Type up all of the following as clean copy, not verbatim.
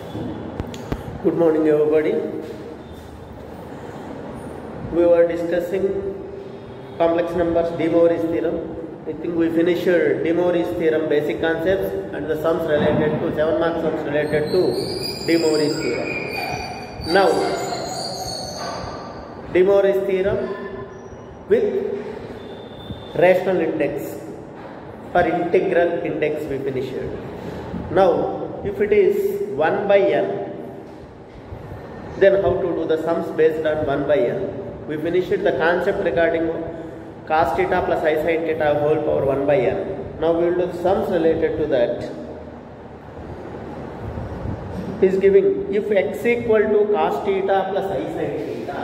Good morning, everybody. We were discussing complex numbers, De Moivre's theorem. I think we finished De Moivre's theorem basic concepts and the sums related to 7 mark sums related to De Moivre's theorem. Now, De Moivre's theorem with rational index or integral index we finished. Now, if it is 1 by n, then how to do the sums based on 1 by n? We finished the concept regarding cos theta plus I sin theta whole power 1 by n. Now we will do sums related to that. He is giving if x equal to cos theta plus I sin theta,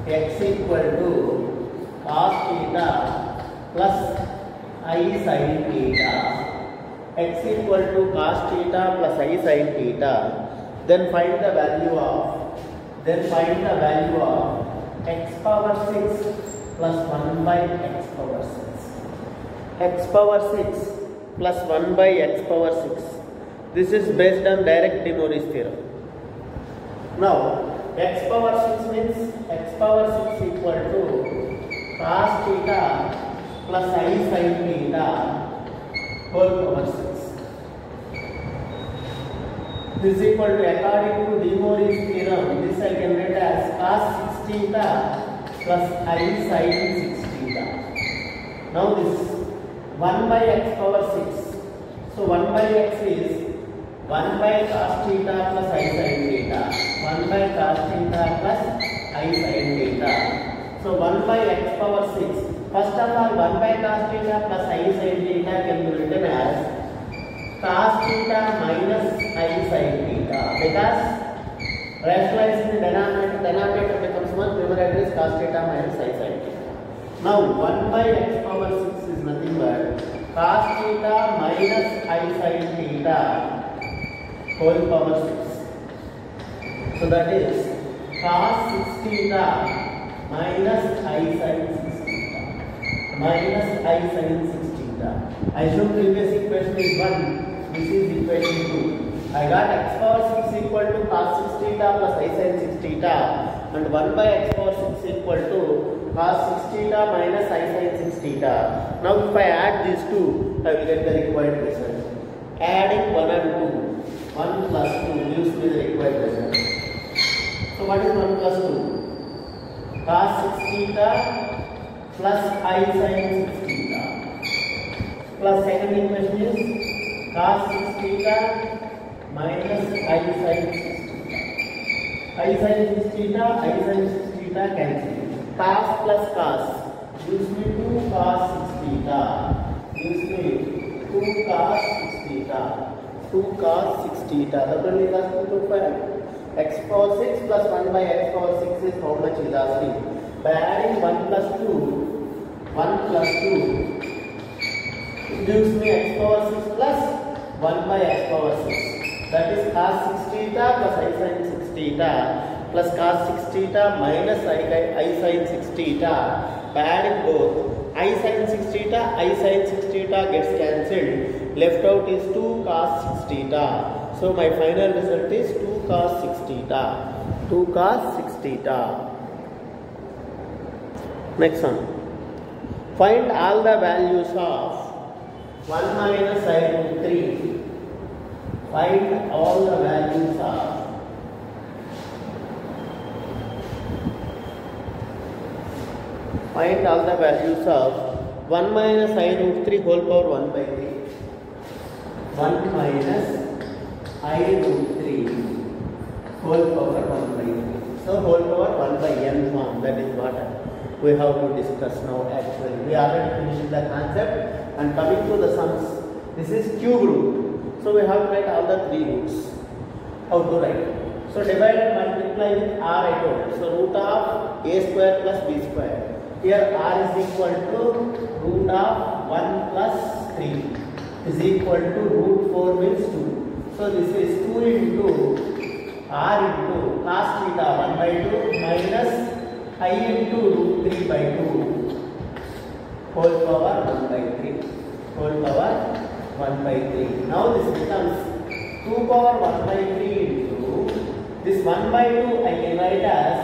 x equal to cos theta plus I sin theta, x equal to cos theta plus I sin theta, then find the value of x power 6 plus 1 by x power 6. X power 6 plus 1 by x power 6. This is based on direct De Moivre's theorem. Now, x power 6 means x power 6 equal to cos theta plus I sin theta whole power 6. This is equal to, according to De Moivre's theorem, this I can write as cos 6 theta plus I sin 6 theta. Now this 1 by x power 6. So 1 by x is 1 by cos theta plus I sin theta. 1 by cos theta plus I sin theta. So 1 by x power 6. First of all, 1 by cos theta plus I sin theta can be written as cos theta minus I sin theta, because rationalizing the denominator becomes 1, numerator is cos theta minus I sin theta. Now 1 by x power 6 is nothing but cos theta minus I sin theta whole power 6. So that is cos 6 theta minus I sin 6 theta minus I sin 6 theta. I assume previous equation is 1. This is equation 2. I got x power 6 equal to cos 6 theta plus I sin 6 theta, and 1 by x power 6 equal to cos 6 theta minus I sin 6 theta. Now if I add these two, I will get the required result. Adding 1 and 2, 1 plus 2 gives me the required result. So what is 1 plus 2? Cos 6 theta plus I sin 6 theta. Plus second equation is cos 6 theta minus I sin 6 theta. I sin 6 theta, I sin 6 theta cancel. Cos plus cos gives me 2 cos 6 theta. Gives me 2 cos 6 theta. 2 cos 6 theta. That one is asking to find. X power 6 plus 1 by x power 6 is how much is asking. By adding 1 plus 2, 1 plus 2 gives me x power 6 plus 1 by x power 6. That is cos 6 theta plus I sin 6 theta plus cos 6 theta minus I sin 6 theta. By adding both, I sin 6 theta, I sin 6 theta gets cancelled. Left out is 2 cos 6 theta. So my final result is 2 cos 6 theta. 2 cos 6 theta. Next one. Find all the values of 1 minus I root 3. Find all the values of find all the values of 1 minus I root 3 whole power 1 by 3. 1 minus I root 3 whole power 1 by 3. So whole power 1 by n form. That is what we have to discuss now actually. We already finished the concept and coming to the sums. This is cube root. So we have to write all the 3 roots. How to write? So divide and multiply with r I told. So root of a square plus b square. Here r is equal to root of 1 plus 3 is equal to root 4 means 2. So this is 2 into r into cos theta 1 by 2 minus I into root 3 by 2 whole power 1 by 3. Whole power 1 by 3. Now this becomes 2 power 1 by 3 into this 1 by 2 I can write as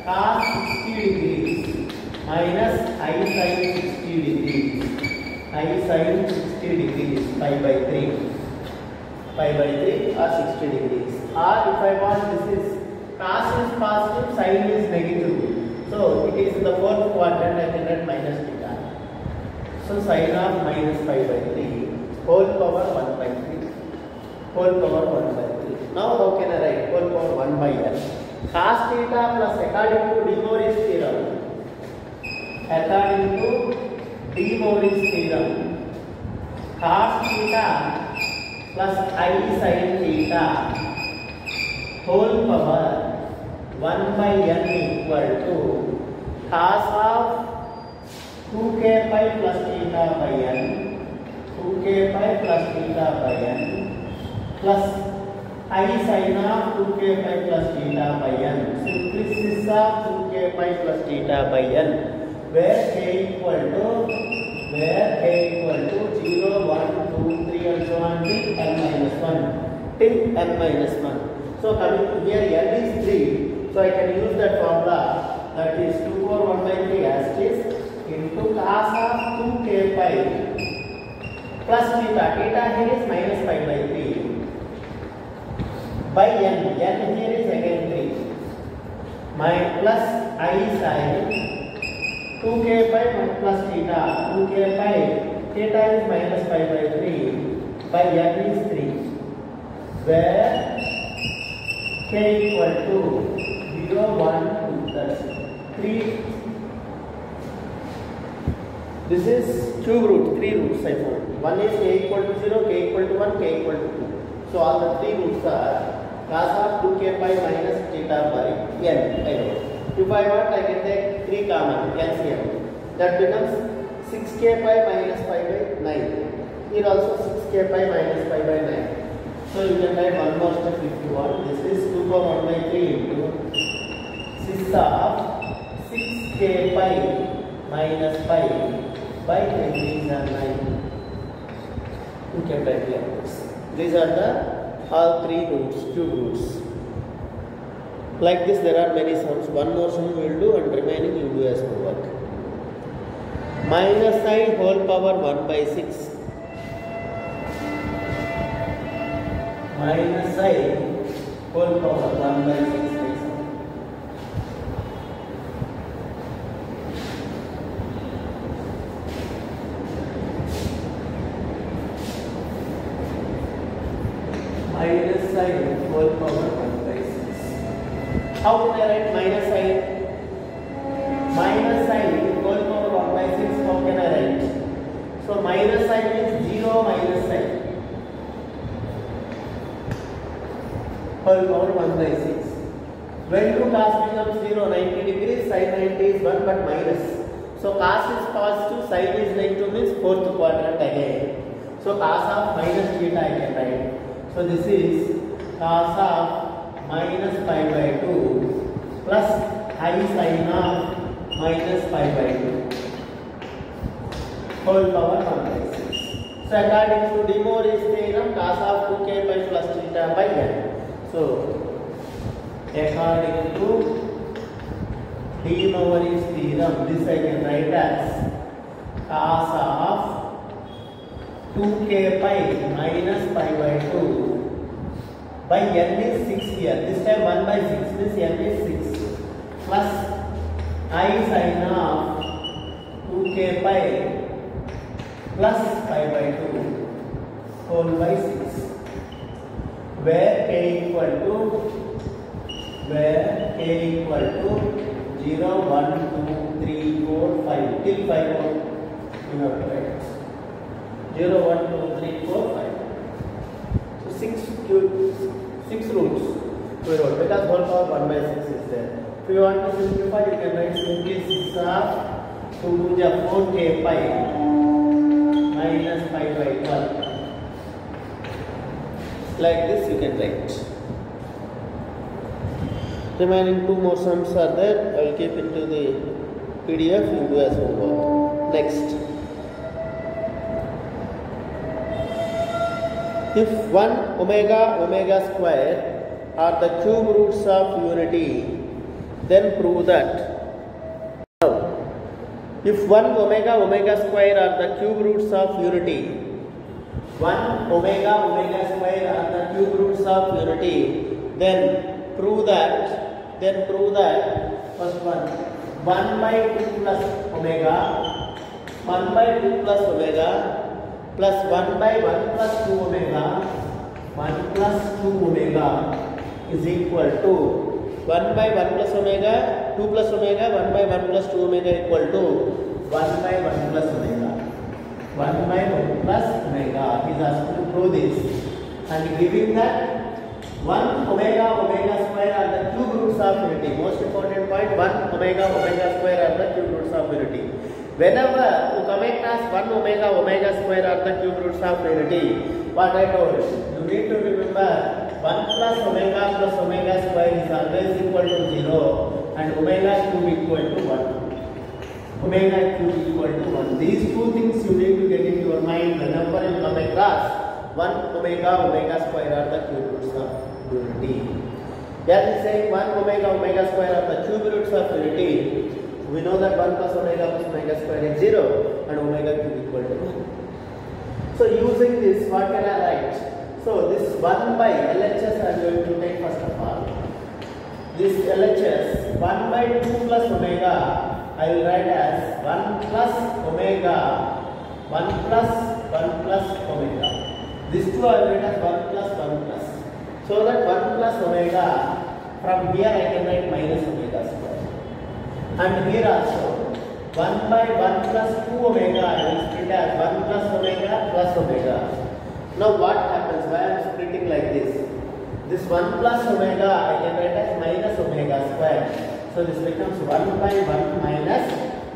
cos 60 degrees minus I sin 60 degrees. I sin 60 degrees pi by 3. Pi by 3 or 60 degrees. Or if I want, this is cos is positive, sin is negative. So it is in the fourth quadrant, I can write minus theta. So sin of minus pi by 3 whole power 1 by 3. Whole power 1 by 3. Now how can I write whole power 1 by n? Cos theta plus according to De Moivre's theorem. According to De Moivre's theorem, cos theta plus I sin theta whole power 1 by n equal to cos of 2k pi plus theta by n, 2k pi plus theta by n plus I sin of 2k pi plus theta by n. Simplicities of 2k pi plus theta by n, where k equal to 0, 1, 2, 3 and so on till n minus 1. Till n minus 1. So coming to here, n is 3. So I can use that formula, that is 2 over 1 by 3 as it is into cos of 2k pi plus theta. Theta here is minus pi by 3 by n. N here is again 3. My plus I sin 2k pi plus theta. 2k pi, theta is minus pi by 3 by n is 3. Where k equal to 0, 1, 2, that's 3. This is cube root, 3 roots I found. One is k equal to 0, k equal to 1, k equal to 2. So all the 3 roots are cos of 2k pi minus theta by n. I know. If I want, I can take 3 common, LCM. That becomes 6k pi minus pi by 9. Here also 6k pi minus pi by 9. So you can write one more step if you want. This is 2 power 1 by 3 into 6 of 6k pi minus pi by 10. These are 9. You can write like this. These are the all 3 roots, cube roots. Like this there are many sums. One more sum we will do and remaining you do as homework. Minus I whole power 1 by 6. Minus I whole power 1 by 6. Minus I whole power 1 by 6. How can I write minus I? Minus I whole power 1 by 6, how can I write? So minus I means 0 minus I. Whole power 1 by 6. When do cos becomes 0? 90 degrees, sin 90 is 1 but minus. So cos is positive, sin is negative means fourth quadrant again. So cos of minus theta I can write. So this is cos of minus pi by 2 plus I sin of minus pi by 2 whole power 1 by 6. So according to De Moivre's theorem, cos of 2k pi plus theta by n. So according to De Moivre's theorem, this I can write as cos of 2k pi minus pi by 2 by n is 6 here. This time 1 by 6 means n is 6 plus I sin of 2k pi plus pi by 2 whole by 6. Where k equal to 0, 1, 2, 3, 4, 5 till 5 more. You have to write 0, 1, 2, 3, 4, 5. So 6 roots we wrote because whole power 1 by 6 is there. If you want to simplify, you can write simply 6 of 2 to the 4k pi minus pi by 12. Like this you can write. Remaining 2 more sums are there. I will keep into the PDF. You do as homework. Next. If 1 omega omega square are the cube roots of unity, then prove that. Now, if 1 omega omega square are the cube roots of unity, 1 omega omega square are the cube roots of unity, then prove that first one, 1 by 2 plus omega, 1 by 2 plus omega plus 1 by 1 plus 2 omega, 1 plus 2 omega is equal to 1 by 1 plus omega, 2 plus omega, 1 by 1 plus 2 omega equal to 1 by 1 plus omega. 1 by 1 plus omega is asked to prove this, and giving that 1 omega omega square are the cube roots of unity. Most important point, 1 omega omega square are the cube roots of unity. Whenever you come across 1 omega omega square are the cube roots of unity, what I told you need to remember 1 plus omega square is always equal to 0 and omega cube equal to 1. Omega cube equal to 1. These two things you need to get in your mind whenever you come across 1 omega omega square are the cube roots of unity. That is saying 1 omega omega square are the cube roots of unity. We know that 1 plus omega square is 0 and omega cube equal to 1. So using this, what can I write? So this 1 by LHS I am going to take first of all. This LHS 1 by 2 plus omega I will write as 1 plus omega, 1 plus omega. These two I will write as 1 plus. So that 1 plus omega, from here I can write minus omega square. And here also 1 by 1 plus 2 omega I will split as 1 plus omega plus omega. Now what happens? Why I am splitting like this? This 1 plus omega I can write as minus omega square. So this becomes 1 by 1 minus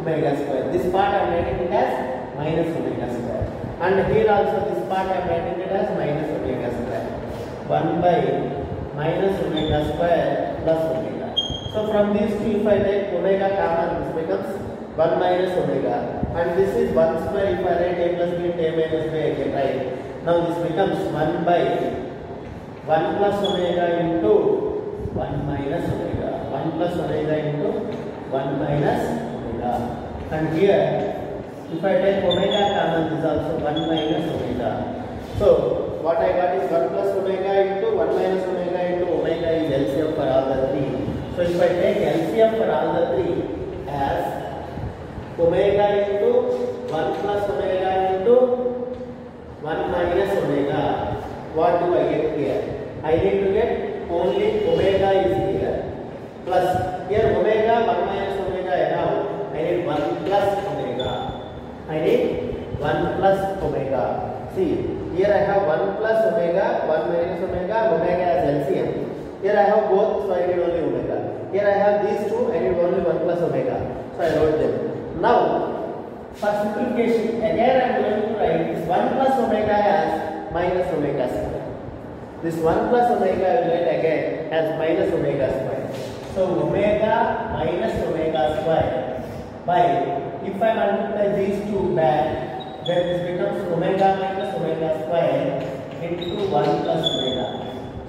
omega square. This part I am writing it as minus omega square. And here also this part I am writing it as minus omega square. 1 by minus omega square plus omega. So from these two, if I take omega common, this becomes 1 minus omega. And this is 1 square. If I write a plus b into a minus b, I can write. Now this becomes 1 by 1 plus omega into 1 minus omega. 1 plus omega into 1 minus omega. And here, if I take omega common, this is also 1 minus omega. So what I got is 1 plus omega into 1 minus omega into omega is LCM for all the three. So if I take LCM for all the three as omega into 1 plus omega into 1 minus omega, what do I get here? I need to get only omega is here. Plus here omega 1 minus omega I have. I need 1 plus omega. I need 1 plus omega. See, here I have 1 plus omega, 1 minus omega, omega as LCM. Here I have both, so I need only omega. Here I have these two, I need only 1 plus omega. So I wrote them. Now, for simplification, again I am going to write this 1 plus omega as minus omega square. This 1 plus omega I will write again as minus omega square. So omega minus omega square by, if I multiply these two back, then this becomes omega minus omega square into 1 plus omega.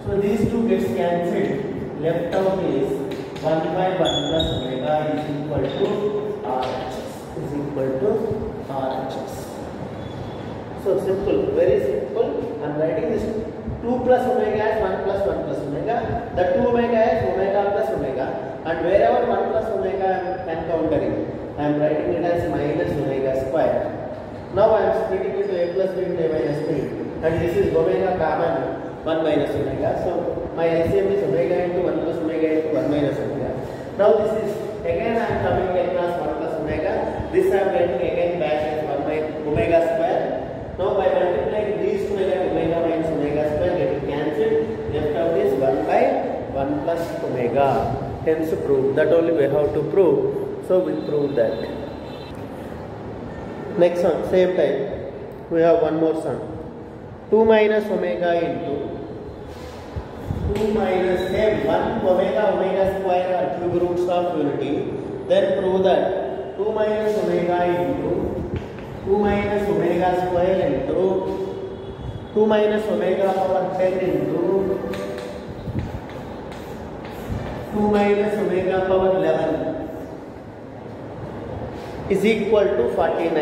So these two gets cancelled. Left out is 1 by 1 plus omega is equal to RHS. Is equal to RHS. So simple, very simple. I am writing this 2 plus omega as 1 plus omega. The 2 omega is omega plus omega. And wherever 1 plus omega I am encountering, I am writing it as minus omega square. Now I am splitting into a plus b into a minus b. And this is omega common 1 minus omega. So my LCM is omega into 1 plus omega into 1 minus omega. Now this is again I am coming across 1 plus omega. This I am writing again back as 1 by omega square. Now by multiplying these two again, omega minus omega square get cancelled. Left out is 1 by 1 plus omega. Hence prove. That only we have to prove. So we prove that. Next one, same time. We have one more sum. 2 minus omega into 2 minus same 1 omega square are cube roots of unity. Then prove that 2 minus omega into 2 minus omega square into 2 minus omega power 10 into 2 minus omega power 11 is equal to 49.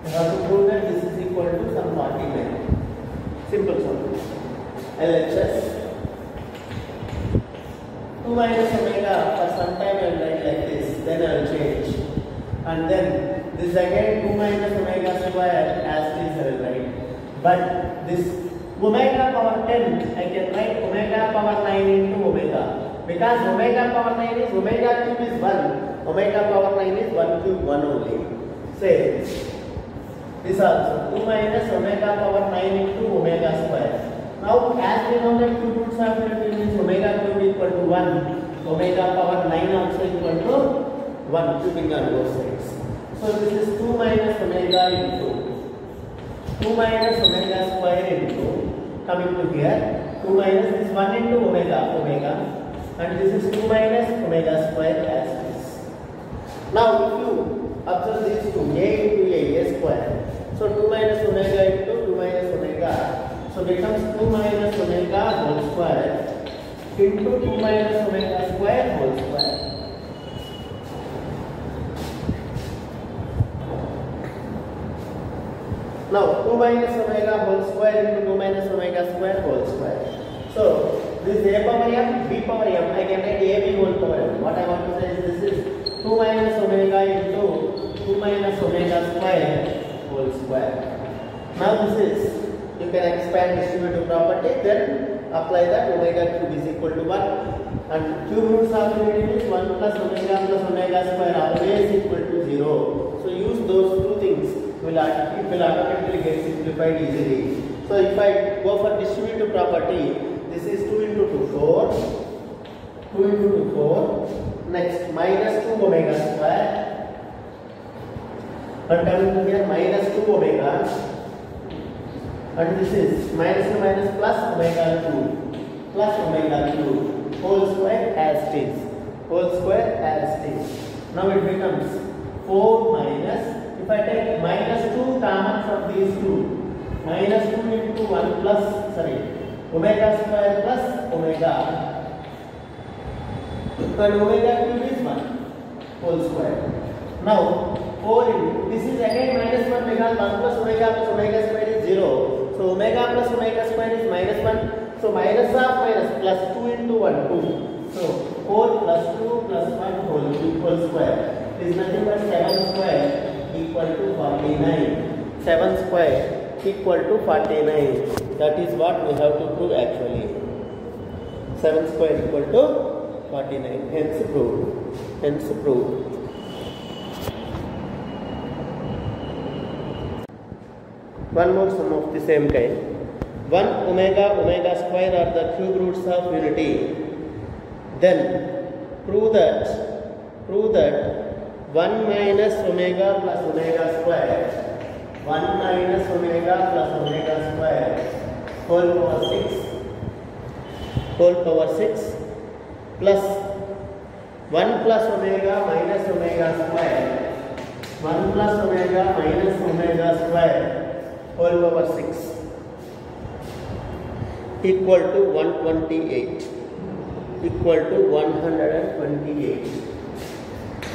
You have to prove that this is equal to some 49. Simple solution. LHS 2 minus omega for some time I will write like this, then I will change. And then this again 2 minus omega square as this I will write. But this omega power 10 I can write omega power 9 into omega. Because omega power 9 is omega cube is 1. Omega power 9 is 1 cube 1 only. Same. This also 2 minus omega power 9 into omega square. Now as we know that cube roots of unity means omega cube equal to 1. Omega power 9 also equal to 1 cubing on both sides. So this is 2 minus omega into 2 minus omega square into coming to here 2 minus this 1 into omega and this is 2 minus omega square as this. Now if you observe these two, a into a square. So 2 minus omega into 2 minus omega. So becomes 2 minus omega whole square into 2 minus omega square whole square. Now 2 minus omega whole square into 2 minus omega square whole square. So this is a power m, b power m. I can write ab whole power m. What I want to say is this is 2 minus omega into 2 minus omega square whole square. Now this is, you can expand distributive property, then apply that omega cube is equal to 1 and cube roots of unity means 1 plus omega square always equal to 0. So use those two things, it will automatically get simplified easily. So if I go for distributive property, this is 2 into 2 4, 2 into 2 4, next minus 2 omega square, and coming to here minus 2 omega, and this is minus to minus plus omega cube whole square as it is, Now it becomes 4 minus, if I take minus 2 common from these two, minus 2 into 1 plus, omega square plus omega, and omega cube is 1 whole square. Now 4 into, this is again minus 1 because 1 plus omega square is 0. So omega plus omega square is minus 1. So minus of minus plus 2 into 1 2. So 4 plus 2 plus 1 whole square is nothing but 7 square equal to 49. 7 square equal to 49. That is what we have to prove actually. 7 square equal to 49. Hence proved. One more sum of the same kind. 1 omega square are the cube roots of unity. Then prove that 1 minus omega plus omega square, 1 minus omega plus omega square whole power 6 plus 1 plus omega minus omega square, 1 plus omega minus omega square whole power 6 equal to 128.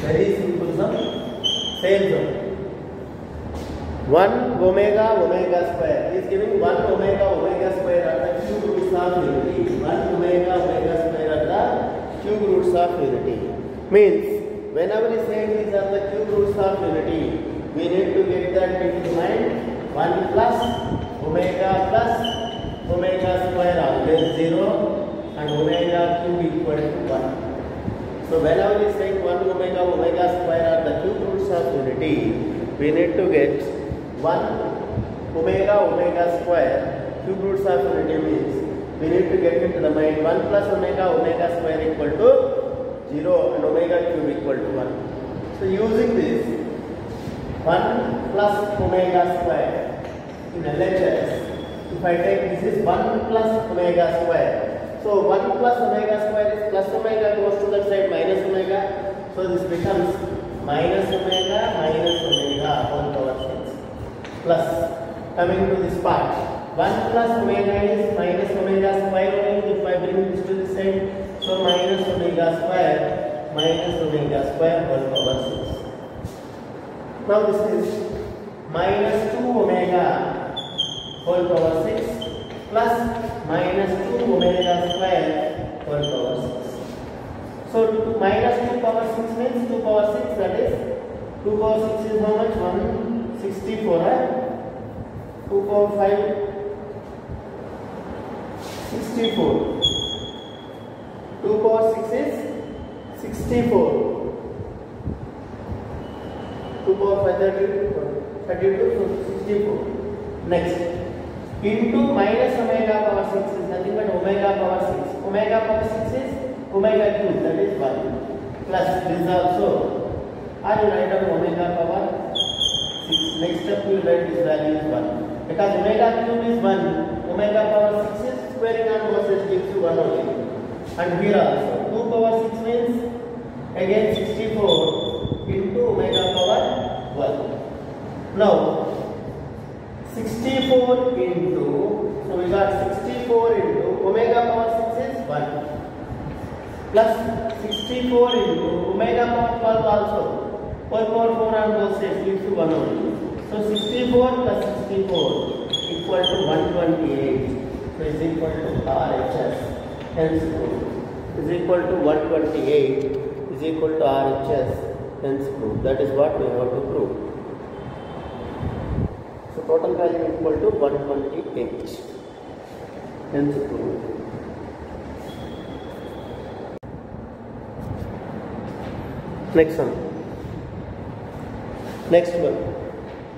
Very simple sum. Same sum. 1 omega square is giving 1 omega square at the cube roots of unity. 1 omega square at the cube roots of unity. Means whenever we say these are the cube roots of unity, we need to get that into mind. 1 plus omega square always 0 and omega cube equal to 1. So whenever we say 1 omega square are the cube roots of unity, we need to get 1 omega square cube roots of unity means we need to get into the mind 1 plus omega square equal to 0 and omega cube equal to 1. So using this 1 plus omega square in LHS, if I take this is 1 plus omega square. So 1 plus omega square is plus omega goes to that side minus omega. So this becomes minus omega whole power 6 plus coming to this part 1 plus omega is minus omega square only if I bring this to the side. So minus omega square whole power 6. Now this is minus 2 omega whole power 6 plus minus 2 omega square whole power 6. So minus 2 power 6 means 2 power 6, that is 2 power 6 is how much? 164, right? 2 power 5 64. 2 power 6 is 64. 2 power 5 32, so 64. Next, into minus omega power 6 is nothing but omega power 6. Omega power 6 is omega cube, that is 1. Plus this also, or you write down omega power 6. Next step you will write this value is 1. Because omega cube is 1, omega power 6 is squaring on both sides gives you 1 only. And here also, 2 power 6 means again 64 into omega power 1. Now, 64 into, so we got 64 into omega power 6 is 1 plus 64 into omega power 12 also 4 power 4 on both sides gives you 1 only. So 64 plus 64 equal to 128. So is equal to RHS. Hence is equal to 128 is equal to RHS. Hence proof. That is what we have to prove. So total value equal to 128. Hence proof. Next one. Next one.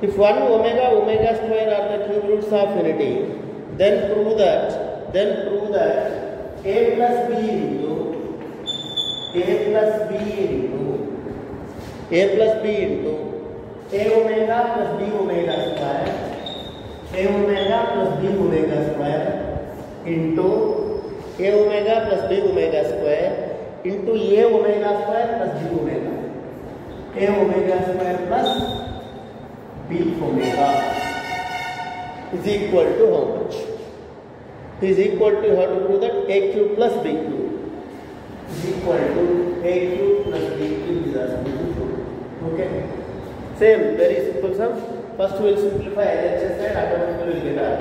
If 1 omega square are the cube roots of unity, then prove that a plus b into a omega plus b omega square into a omega plus b omega square into a omega square plus b omega. A omega square plus b omega is equal to how much? Is equal to, how to prove that? A cube plus b cube is equal to a cube plus b cube is as equal to 2. Okay. Same, very simple sum. First we will simplify LHS and automatically we will get R.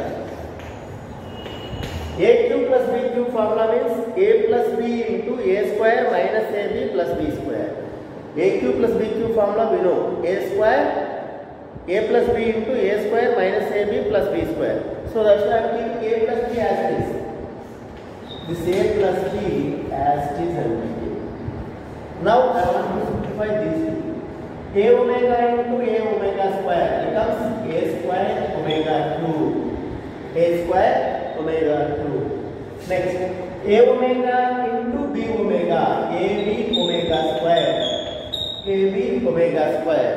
A cube plus b cube formula means a plus b into a square minus ab plus b square. A cube plus b cube formula we know a square, a plus b into a square minus ab plus b square. So that's why I am keeping a plus b as it is. This a plus b as it is and now I want to simplify these two. A omega into a omega square becomes a square omega cube. A square omega cube. Next, a omega into b omega, ab omega square. AB omega square.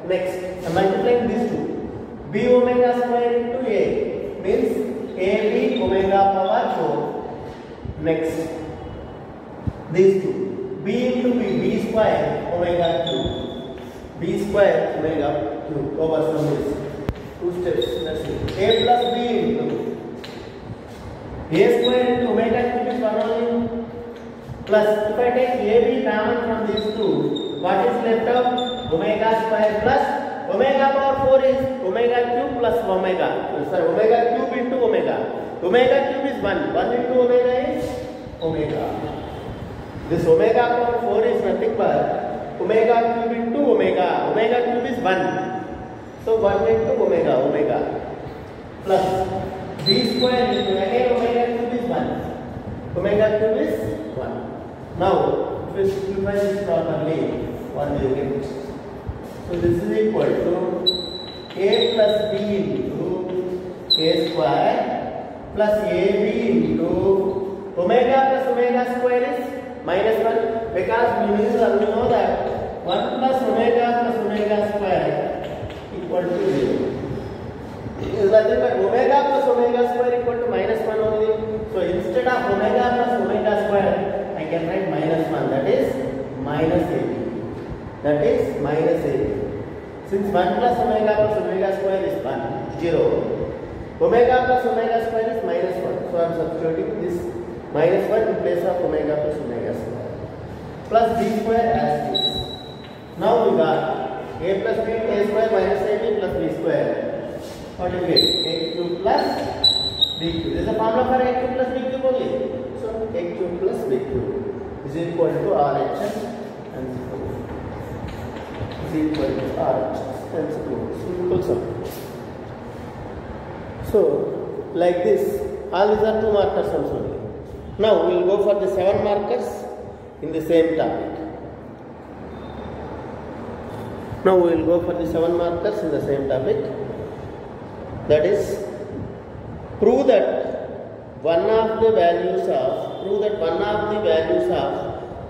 Next, I'm multiplying these two. B omega square into A means AB omega power 4. Next, these two. B into B, B square omega cube. B square omega cube over some this. 2 steps. That's it. A plus B into A square into omega cube is 1 only. Plus, if I take AB common from these two, what is left of omega square plus omega power 4 is omega cube plus omega. Sorry, omega cube into omega. Omega cube is 1. 1 into omega is omega. This omega power 4 is nothing but omega cube into omega. Omega cube is 1. So 1 into omega. Plus b square into again omega cube is 1. Omega cube is 1. Now, if we simplify this properly, what do you get? So this is equal to a plus b into a square plus ab into omega plus omega square is minus 1 because we know that 1 plus omega square equal to 0. Is nothing but omega plus omega square equal to minus 1 only. So instead of omega plus omega square, I can write minus 1. That is minus AB. That is minus AB. Since 1 plus omega square is 1, 0. Omega plus omega square is -1. So I am substituting this -1 in place of omega plus omega square. Plus b square as this. Now we got a plus b a square minus ab plus b square. What do you get? A cube plus b cube. This is the formula for a cube plus b cube only. So a cube plus b cube is equal to RHS and is equal to RHS and simple sum. So like this, all these are 2 marker sums only. Now we will go for the 7 markers in the same topic. Now we will go for the 7 markers in the same topic. That is, prove that one of the values of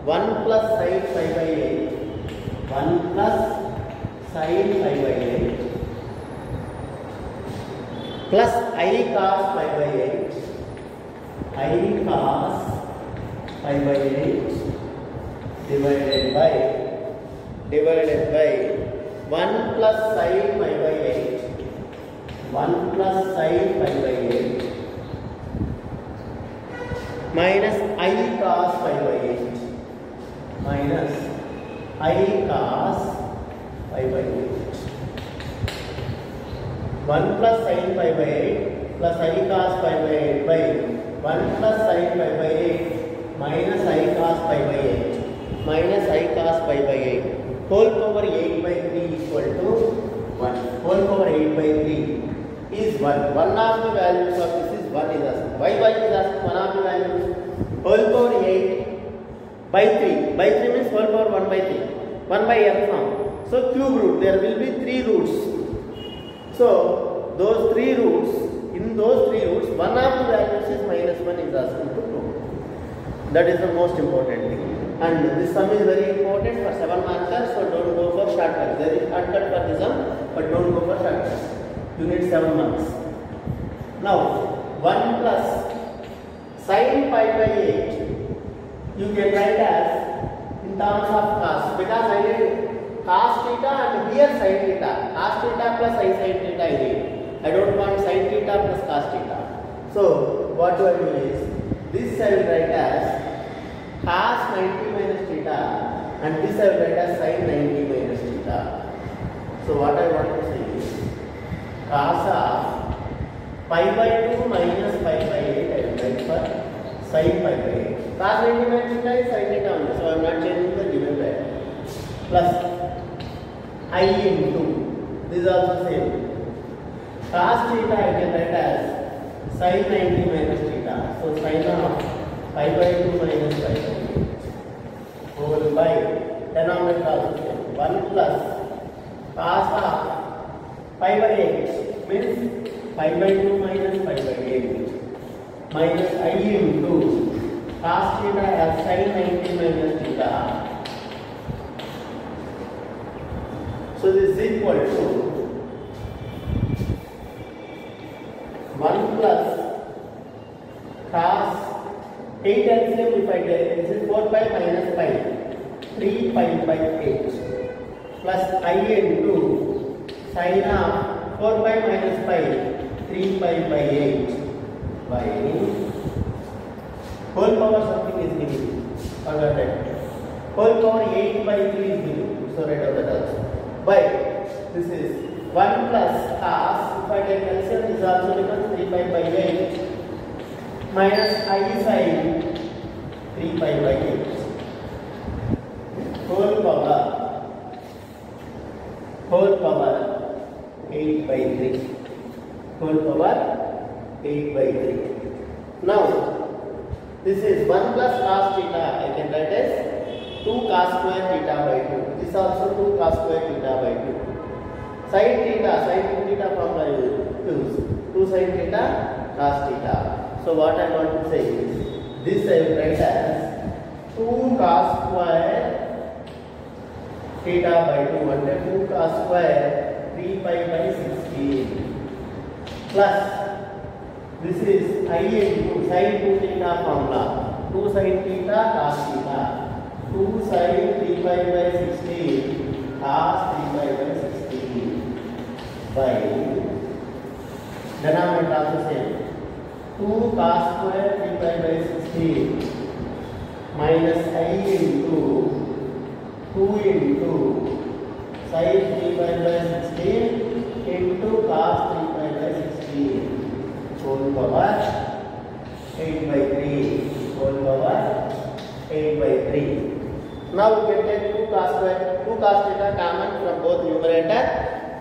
1 plus sin pi by 8, 1 plus sin pi by 8 plus I cos pi by 8, I cos pi by 8 divided by 1 plus sin pi by 8, 1 plus sin pi by 8 minus I cos pi by 8, minus I cos pi by 8. 1 plus sin pi by 8 plus I cos pi by 8 by 1 plus sin pi by 8 minus I cos pi by 8 minus I cos pi by 8 whole power 8 by 3 equal to 1. Whole power 8 by 3 is 1. One of the values of this is 1 is asked. Why is asked one of the values? Whole power 8 by 3. By 3 means whole power 1 by 3. 1 by n form. So cube root, there will be 3 roots. So those 3 roots, in those 3 roots, one of the values is -1 is asking to prove. That is the most important thing. And this sum is very important for 7 markers, so don't go for shortcut. There is shortcut for this sum, but don't go for shortcut. You need 7 marks. Now 1 plus sin pi by 8, you can write as in terms of cos, because I need cos theta and here sin theta. Cos theta plus I sin theta I need. I don't want sin theta plus cos theta. So what do I do is, this I will write as cos 90 minus theta and this I will write as sin 90 minus theta. So what I want to say is cos of pi by 2 minus pi by 8 I will write for sin pi by 8. Cos 90 minus theta is sin theta only, so I am not changing the given value. Plus I into, this is also same. Cos theta I can write as sin 90 minus theta. So sin of pi by 2 minus pi by 8 over by denominator also same. 1 plus cos of pi by 8 means pi by 2 minus pi by 8 minus I into cos theta as sin 90 minus theta. So this is equal to 1 plus cos 8 LCM if I get, this is 4 pi minus pi, 3 pi by 8 plus I into sin of 4 pi minus pi, 3 pi by 8 by whole power something is given. Forget that. Whole power 8 by 3 is given. So write out that also. By this is 1 plus cos, if I take LCM, this also becomes 3 pi by 8 minus I sin 3 pi by 8 whole power 8 by 3 whole power 8 by 3. Now this is 1 plus cos theta I can write as 2 cos square theta by 2. This also 2 cos square theta by 2. Sin theta formula I will use 2 sin theta cos theta. So what I want to say is, this I will write as 2 cos square theta by 2 under 2 cos square 3 pi by 16 plus this is I into sin 2 theta formula 2 sin theta cos theta 2 sin 3 pi by 16 cos 3 pi by 16 by denominator also same. 2 cos square 3 pi by 16 minus I into 2 into sin 3 pi by 16 into cos 3 pi by 16 whole power 8 by 3 whole power 8 by 3. Now we can take 2 cos square, 2 cos theta common from both numerator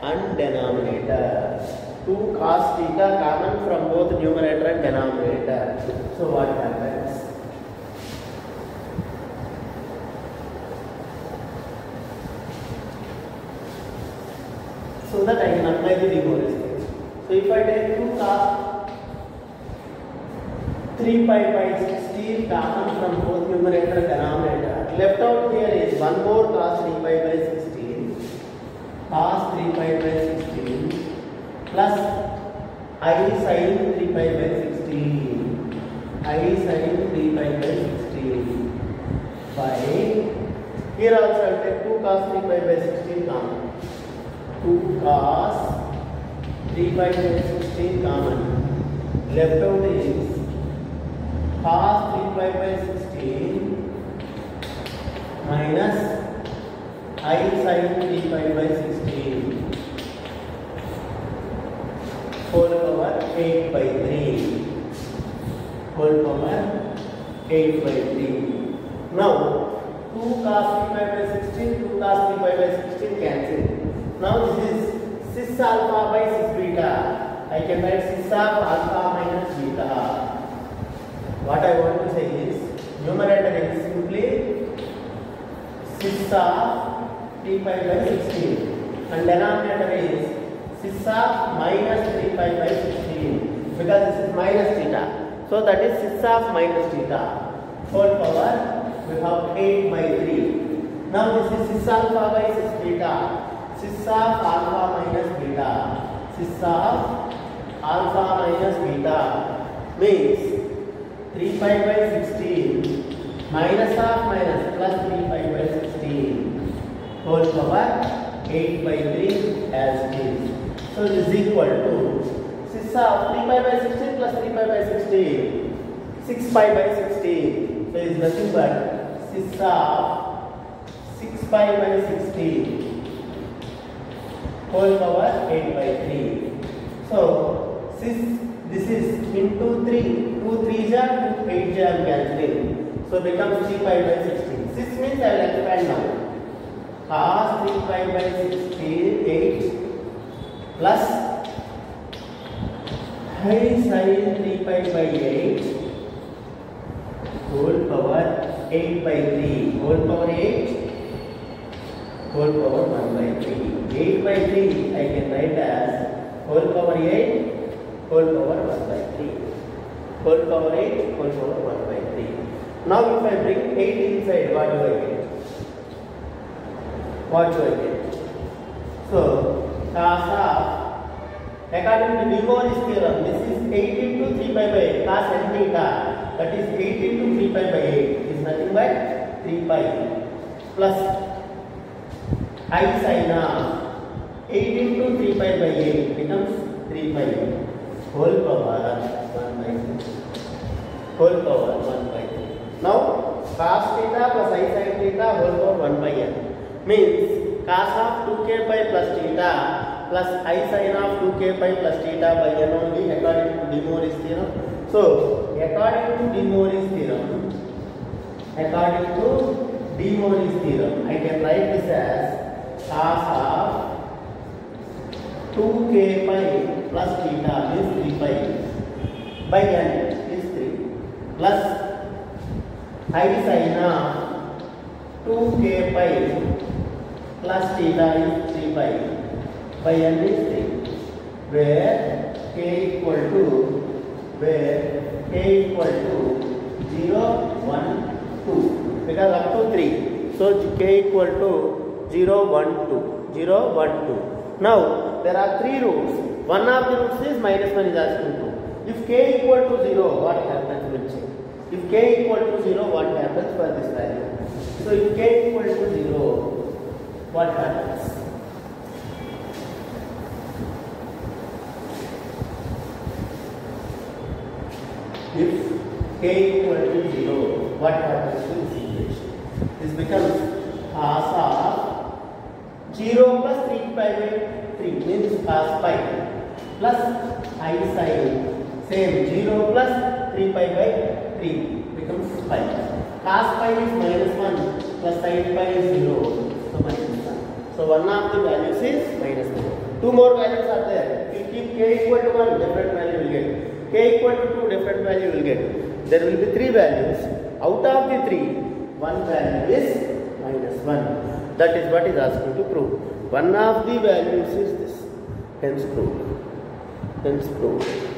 and denominator. 2 cos theta common from both numerator and denominator. So what happens? So that I can apply the De Morgan scale. So if I take 2 cos 3 pi by 16 common from both numerator and denominator, left out here is one more cos 3 pi by 16, cos 3 pi by 16 plus I sin 3 pi by 16, I sin 3 pi by 16 by, here also I will take 2 cos 3 pi by 16 common, 2 cos 3 pi by 16 common, left out is cos 3 pi by 16 minus I sin 3 pi by 16 whole power 8 by 3 whole power 8 by 3. Now 2 cos 3 pi by 16, 2 cos 3 pi by 16 cancel. Now this is cis alpha by cis beta. I can write cis of alpha minus beta. What I want to say is numerator is simply cis of 3 pi by 16 and denominator is cis of minus 3 pi by 16 because this is minus theta. So that is cis of minus theta whole power we have 8 by 3. Now this is cis alpha by cis beta. Cis of alpha minus beta. Cis of alpha minus beta means 3 pi by 16 minus of minus plus 3 pi by 16 whole power 8 by 3 as it is. So this is equal to cis of 3 pi by 16 plus 3 pi by 16, 6 pi by 16. So it is nothing but cis of 6 pi by 16 whole power 8 by 3. So cis, this is into 3, 2 3s are 2 8s are cancelling. So becomes 3 pi by 16. Cis means I will expand now. Cos 3 pi by 16 8 plus I sin 3 pi by 8 whole power 8 by 3 whole power 8 whole power 1 by 3. 8 by 3 I can write as whole power 8 whole power 1 by 3 whole power 8 whole power 1 by 3. Now if I bring 8 inside, what do I get? What do I get? So cos of, according to De Morgan's theorem, this is 8 into 3 pi by 8 cos n theta, that is 8 into 3 pi by 8 is nothing but 3 pi plus I sin of 8 into 3 pi by 8 becomes 3 pi whole power 1 by 6 whole power 1 by 3. Now cos theta plus I sin theta whole power 1 by n means cos of 2k pi plus theta plus I sin of 2k pi plus theta by n only according to De Morgan's theorem. So according to De Morgan's theorem, I can write this as cos of 2k pi plus theta is 3 pi by n is 3 plus I sin of 2k pi plus theta is 3 pi by n is 3 where k equal to 0 1 2 because up to 3. So k equal to 0 1 2 0 1 2. Now there are 3 roots. One of the roots is -1 is asking to. If k equal to 0, what happens? We'll check. If k equal to 0, what happens for this value? So if k equal to 0, what happens? If k equal to 0, what happens to this equation? This becomes cos of 0 plus 3 pi by 3 means cos pi plus I sin same 0 plus 3 pi by 3 becomes pi. Cos pi is minus 1 plus sin pi is 0, so minus 1. So one of the values is minus 1. Two more values are there. If you keep k equal to 1, different value will get. K equal to 2, different value will get. There will be 3 values. Out of the 3, one value is minus 1. That is what is asking to prove. One of the values is this. Hence proved. Hence proved.